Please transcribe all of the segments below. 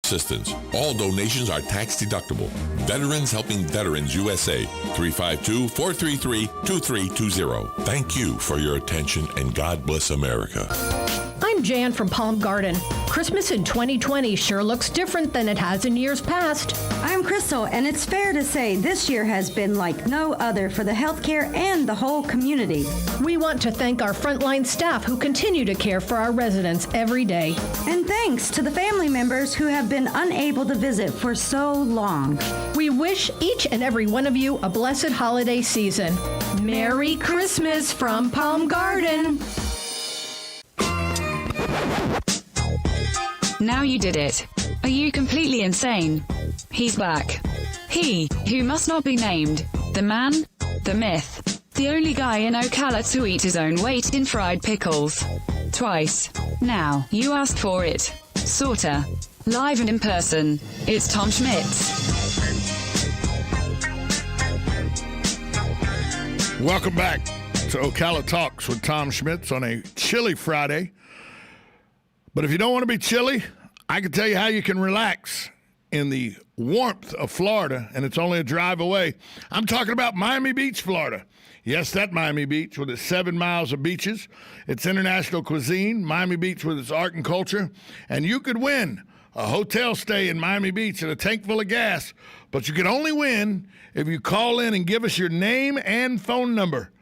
assistance. All donations are tax deductible. Veterans Helping Veterans USA, 352-433-2320. Thank you for your attention, and God bless America. I'm Jan from Palm Garden. Christmas in 2020 sure looks different than it has in years past. I'm Crystal, and it's fair to say this year has been like no other for the healthcare and the whole community. We want to thank our frontline staff who continue to care for our residents every day. And thanks to the family members who have been unable to visit for so long. We wish each and every one of you a blessed holiday season. Merry Christmas from Palm Garden. Now you did it. Are you completely insane? He's back. He, who must not be named. The man, the myth. The only guy in Ocala to eat his own weight in fried pickles. Twice. Now, you asked for it. Sorta. Live and in person. It's Tom Schmitz. Welcome back to Ocala Talks with Tom Schmitz on a chilly Friday. But if you don't want to be chilly, I can tell you how you can relax in the warmth of Florida, and it's only a drive away. I'm talking about Miami Beach, Florida. Yes, that Miami Beach with its 7 miles of beaches, its international cuisine, Miami Beach with its art and culture, and you could win a hotel stay in Miami Beach and a tank full of gas, but you can only win if you call in and give us your name and phone number.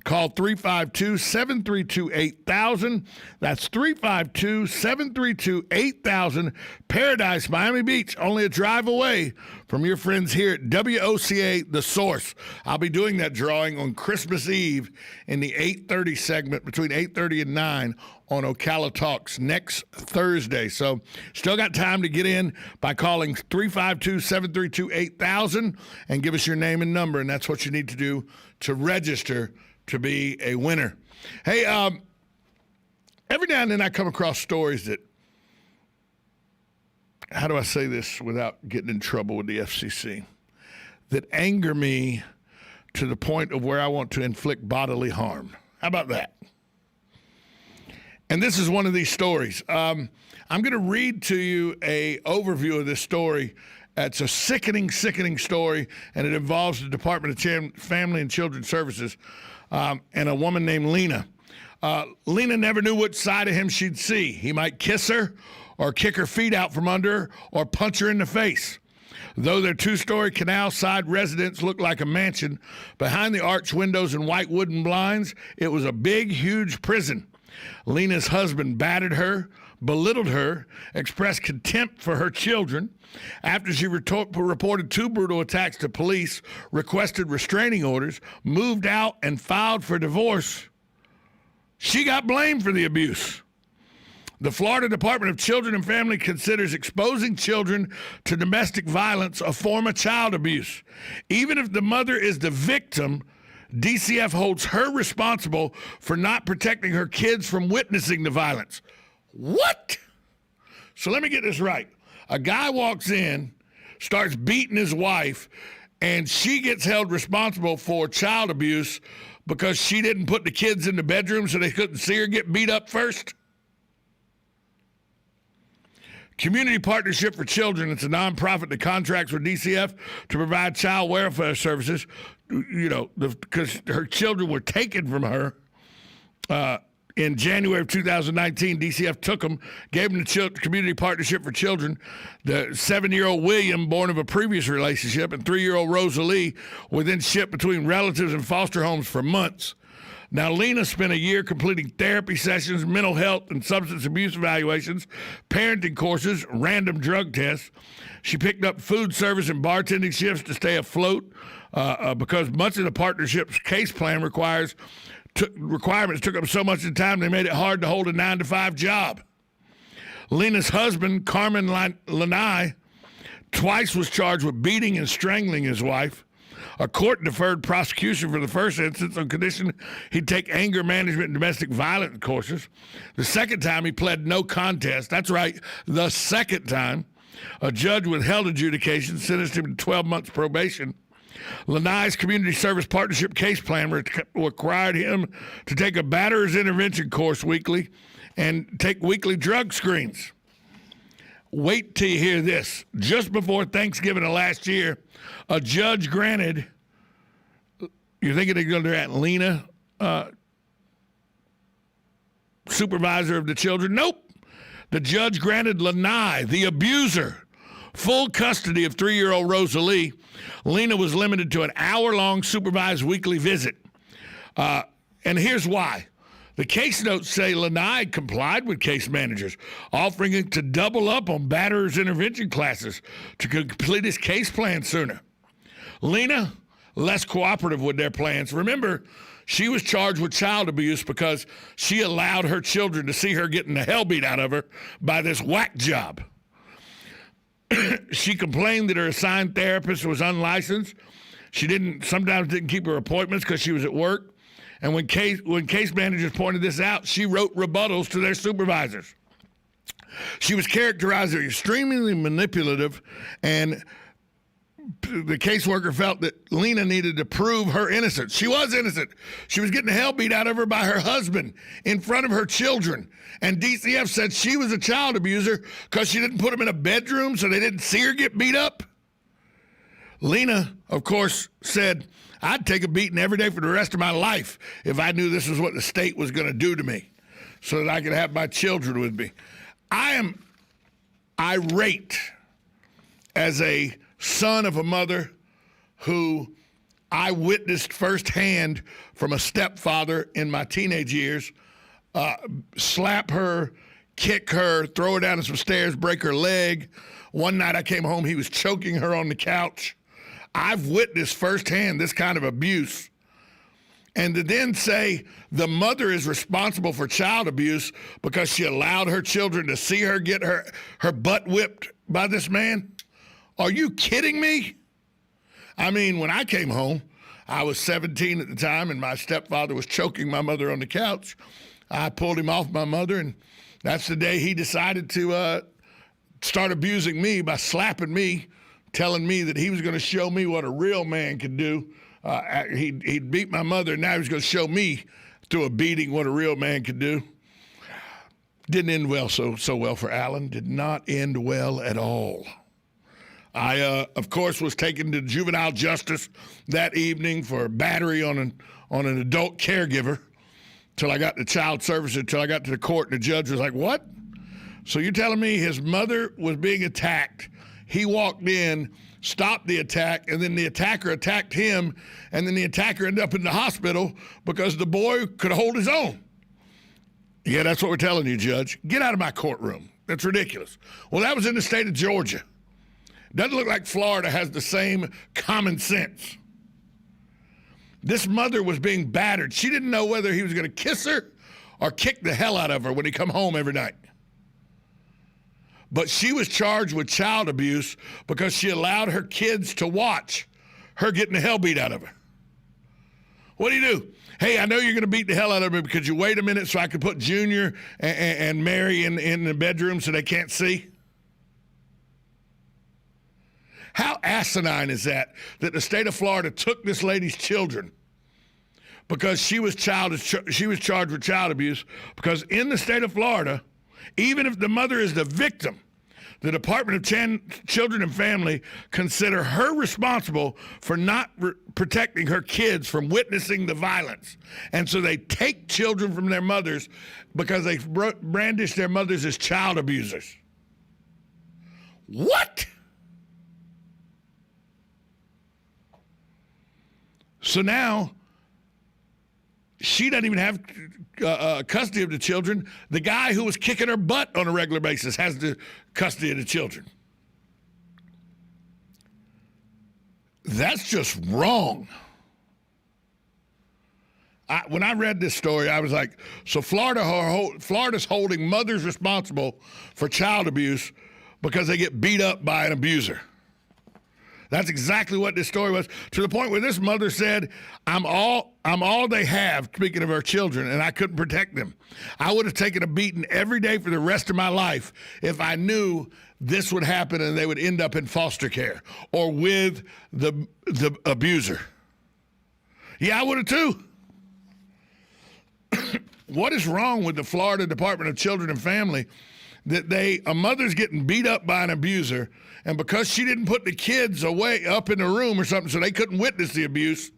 Call 352-732-8000. That's 352-732-8000. Paradise, Miami Beach, only a drive away from your friends here at WOCA, The Source. I'll be doing that drawing on Christmas Eve in the 8:30 segment, between 8:30 and 9 on Ocala Talks next Thursday. So still got time to get in by calling 352-732-8000 and give us your name and number, and that's what you need to do to register to be a winner. Hey, every now and then I come across stories that, how do I say this without getting in trouble with the FCC, that anger me to the point of where I want to inflict bodily harm. How about that? And this is one of these stories. I'm going to read to you a overview of this story. It's a sickening, sickening story, and it involves the Department of Family and Children's Services and a woman named Lena. Lena never knew which side of him she'd see. He might kiss her or kick her feet out from under her or punch her in the face. Though their 2-story canal side residence looked like a mansion, behind the arched windows and white wooden blinds, it was a big, huge prison. Lena's husband battered her, belittled her, expressed contempt for her children. After she reported 2 brutal attacks to police, requested restraining orders, moved out, and filed for divorce, she got blamed for the abuse. The Florida Department of Children and Family considers exposing children to domestic violence a form of child abuse. Even if the mother is the victim, DCF holds her responsible for not protecting her kids from witnessing the violence. What? So let me get this right. A guy walks in, starts beating his wife, and she gets held responsible for child abuse because she didn't put the kids in the bedroom so they couldn't see her get beat up first? Community Partnership for Children, it's a nonprofit that contracts with DCF to provide child welfare services, because her children were taken from her. In January of 2019, DCF took them, gave them the Community Partnership for Children. The 7-year-old William, born of a previous relationship, and 3-year-old Rosalie were then shipped between relatives and foster homes for months. Now, Lena spent a year completing therapy sessions, mental health and substance abuse evaluations, parenting courses, random drug tests. She picked up food service and bartending shifts to stay afloat because much of the partnership's case plan requirements took up so much of the time they made it hard to hold a 9-to-5 job. Lena's husband, Carmen Lanai, twice was charged with beating and strangling his wife. A court deferred prosecution for the first instance on condition he'd take anger management and domestic violence courses. The second time he pled no contest. That's right, the second time. A judge withheld adjudication, sentenced him to 12 months probation. Lanai's Community Service Partnership case plan required him to take a batterer's intervention course weekly and take weekly drug screens. wait till you hear this. Just before Thanksgiving of last year, a judge granted, you're thinking they're going to do that, Lena, supervisor of the children? Nope. The judge granted Lanai, the abuser, full custody of 3-year-old Rosalie. Lena was limited to an hour-long supervised weekly visit. And here's why. The case notes say Lanai complied with case managers, offering it to double up on batterers intervention classes to complete his case plan sooner. Lena, less cooperative with their plans. Remember, she was charged with child abuse because she allowed her children to see her getting the hell beat out of her by this whack job. She complained that her assigned therapist was unlicensed. She sometimes didn't keep her appointments because she was at work. And when case managers pointed this out, she wrote rebuttals to their supervisors. She was characterized as extremely manipulative, and the caseworker felt that Lena needed to prove her innocence. She was innocent. She was getting the hell beat out of her by her husband in front of her children. And DCF said she was a child abuser because she didn't put them in a bedroom so they didn't see her get beat up. Lena, of course, said, I'd take a beating every day for the rest of my life if I knew this was what the state was going to do to me so that I could have my children with me. I am irate as a son of a mother who I witnessed firsthand from a stepfather in my teenage years slap her, kick her, throw her down some stairs, break her leg. One night I came home, he was choking her on the couch. I've witnessed firsthand this kind of abuse. And to then say the mother is responsible for child abuse because she allowed her children to see her get her butt whipped by this man? Are you kidding me? I mean, when I came home, I was 17 at the time, and my stepfather was choking my mother on the couch. I pulled him off my mother, and that's the day he decided to start abusing me by slapping me, telling me that he was going to show me what a real man could do. He'd beat my mother, and now he was going to show me through a beating what a real man could do. Didn't end well, so well for Alan. Did not end well at all. I, of course, was taken to juvenile justice that evening for battery on an adult caregiver till I got to child services, till I got to the court, and the judge was like, what? So you're telling me his mother was being attacked, he walked in, stopped the attack, and then the attacker attacked him, and then the attacker ended up in the hospital because the boy could hold his own. Yeah, that's what we're telling you, Judge. Get out of my courtroom. That's ridiculous. Well, that was in the state of Georgia. Doesn't look like Florida has the same common sense. This mother was being battered. She didn't know whether he was going to kiss her or kick the hell out of her when he come home every night. But she was charged with child abuse because she allowed her kids to watch her getting the hell beat out of her. What do you do? Hey, I know you're going to beat the hell out of me because you wait a minute so I could put Junior and Mary in the bedroom so they can't see. How asinine is that the state of Florida took this lady's children because she was charged with child abuse, because in the state of Florida, even if the mother is the victim, the Department of Children and Family consider her responsible for not protecting her kids from witnessing the violence. And so they take children from their mothers because they brandish their mothers as child abusers. What? So now she doesn't even have custody of the children. The guy who was kicking her butt on a regular basis has the custody of the children. That's just wrong. When I read this story, I was like, so Florida's holding mothers responsible for child abuse because they get beat up by an abuser. That's exactly what this story was, to the point where this mother said, I'm all they have, speaking of her children, and I couldn't protect them. I would have taken a beating every day for the rest of my life if I knew this would happen and they would end up in foster care or with the abuser. Yeah, I would have too. What is wrong with the Florida Department of Children and Family that a mother's getting beat up by an abuser, and because she didn't put the kids away up in the room or something so they couldn't witness the abuse,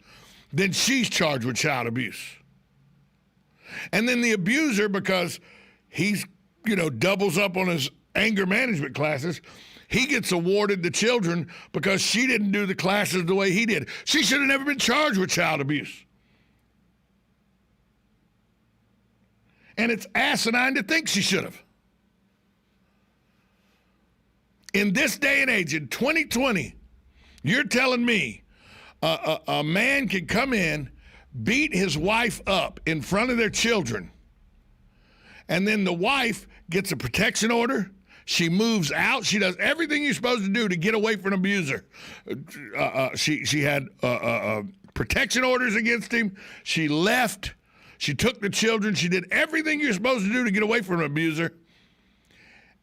then she's charged with child abuse. And then the abuser, because he's, doubles up on his anger management classes, he gets awarded the children because she didn't do the classes the way he did. She should have never been charged with child abuse. And it's asinine to think she should have. In this day and age, in 2020, you're telling me a man can come in, beat his wife up in front of their children, and then the wife gets a protection order. She moves out. She does everything you're supposed to do to get away from an abuser. She had protection orders against him. She left. She took the children. She did everything you're supposed to do to get away from an abuser.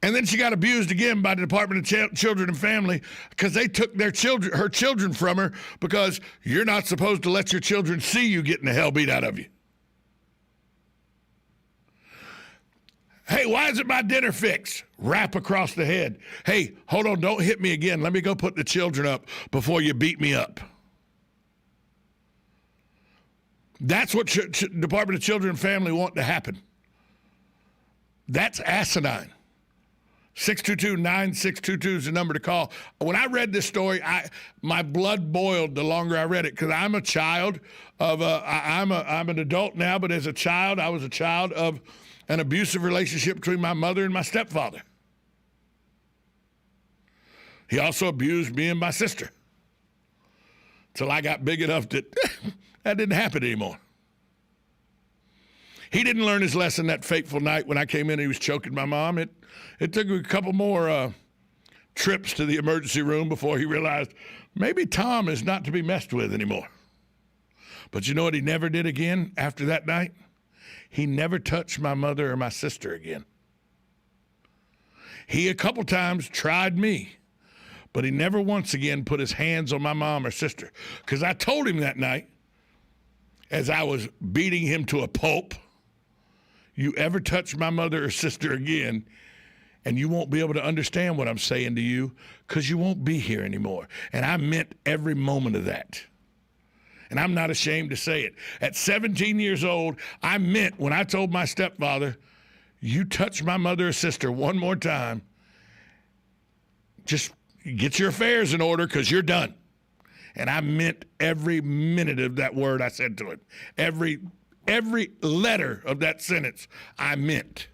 And then she got abused again by the Department of Children and Family because they took her children from her because you're not supposed to let your children see you getting the hell beat out of you. Hey, why isn't my dinner fixed? Rap across the head. Hey, hold on, don't hit me again. Let me go put the children up before you beat me up. That's what Department of Children and Family want to happen. That's asinine. 622-9622 is the number to call. When I read this story, my blood boiled the longer I read it because I'm a child of I'm an adult now, but as a child, I was a child of an abusive relationship between my mother and my stepfather. He also abused me and my sister till I got big enough that that didn't happen anymore. He didn't learn his lesson that fateful night when I came in and he was choking my mom. It took a couple more trips to the emergency room before he realized maybe Tom is not to be messed with anymore. But you know what he never did again after that night? He never touched my mother or my sister again. He a couple times tried me, but he never once again put his hands on my mom or sister. Because I told him that night, as I was beating him to a pulp, you ever touch my mother or sister again, and you won't be able to understand what I'm saying to you because you won't be here anymore. And I meant every moment of that. And I'm not ashamed to say it. At 17 years old, I meant when I told my stepfather, you touch my mother or sister one more time, just get your affairs in order because you're done. And I meant every minute of that word I said to him. Every letter of that sentence I meant.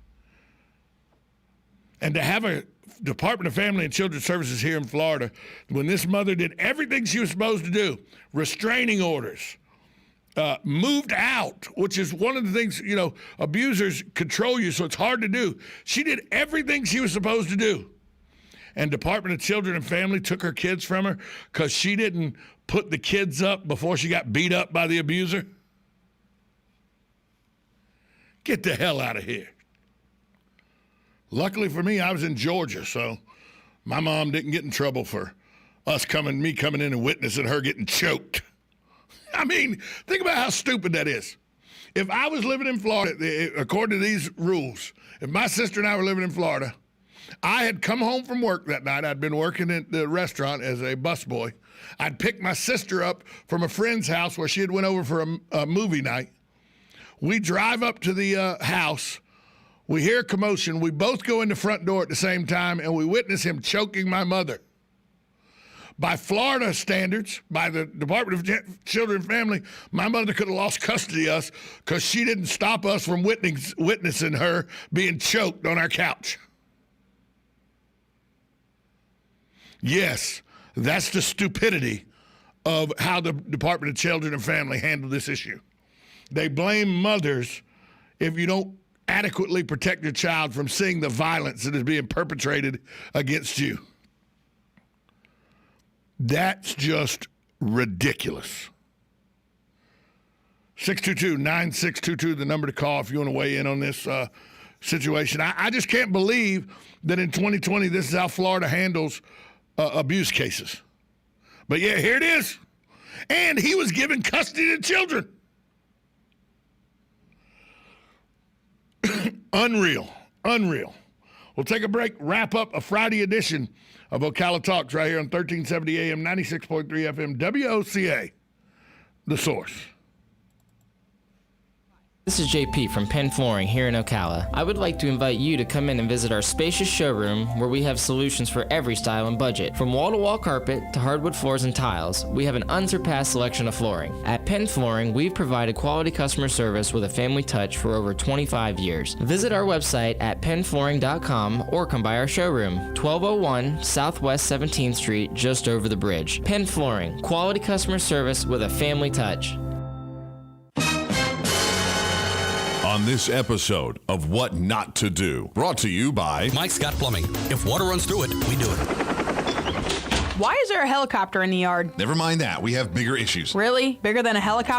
And to have a Department of Family and Children's Services here in Florida, when this mother did everything she was supposed to do, restraining orders, moved out, which is one of the things, abusers control you, so it's hard to do. She did everything she was supposed to do. And Department of Children and Family took her kids from her because she didn't put the kids up before she got beat up by the abuser. Get the hell out of here. Luckily for me, I was in Georgia, so my mom didn't get in trouble for me coming in and witnessing her getting choked. I mean, think about how stupid that is. If I was living in Florida, according to these rules, if my sister and I were living in Florida, I had come home from work that night. I'd been working at the restaurant as a busboy. I'd picked my sister up from a friend's house where she had went over for a movie night. We drive up to the house. We hear commotion. We both go in the front door at the same time, and we witness him choking my mother. By Florida standards, by the Department of Children and Family, my mother could have lost custody of us because she didn't stop us from witnessing her being choked on our couch. Yes, that's the stupidity of how the Department of Children and Family handled this issue. They blame mothers if you don't adequately protect your child from seeing the violence that is being perpetrated against you. That's just ridiculous. 622-9622, the number to call if you want to weigh in on this situation. I just can't believe that in 2020 this is how Florida handles abuse cases. But yeah, here it is. And he was given custody of children. Unreal. We'll take a break, wrap up a Friday edition of Ocala Talks right here on 1370 AM, 96.3 FM, WOCA, The Source. This is JP from Penn Flooring here in Ocala. I would like to invite you to come in and visit our spacious showroom where we have solutions for every style and budget. From wall-to-wall carpet to hardwood floors and tiles, we have an unsurpassed selection of flooring. At Penn Flooring, we've provided quality customer service with a family touch for over 25 years. Visit our website at pennflooring.com or come by our showroom, 1201 Southwest 17th Street, just over the bridge. Penn Flooring, quality customer service with a family touch. On this episode of What Not to Do, brought to you by Mike's Got Plumbing. If water runs through it, we do it. Why is there a helicopter in the yard? Never mind that. We have bigger issues. Really? Bigger than a helicopter?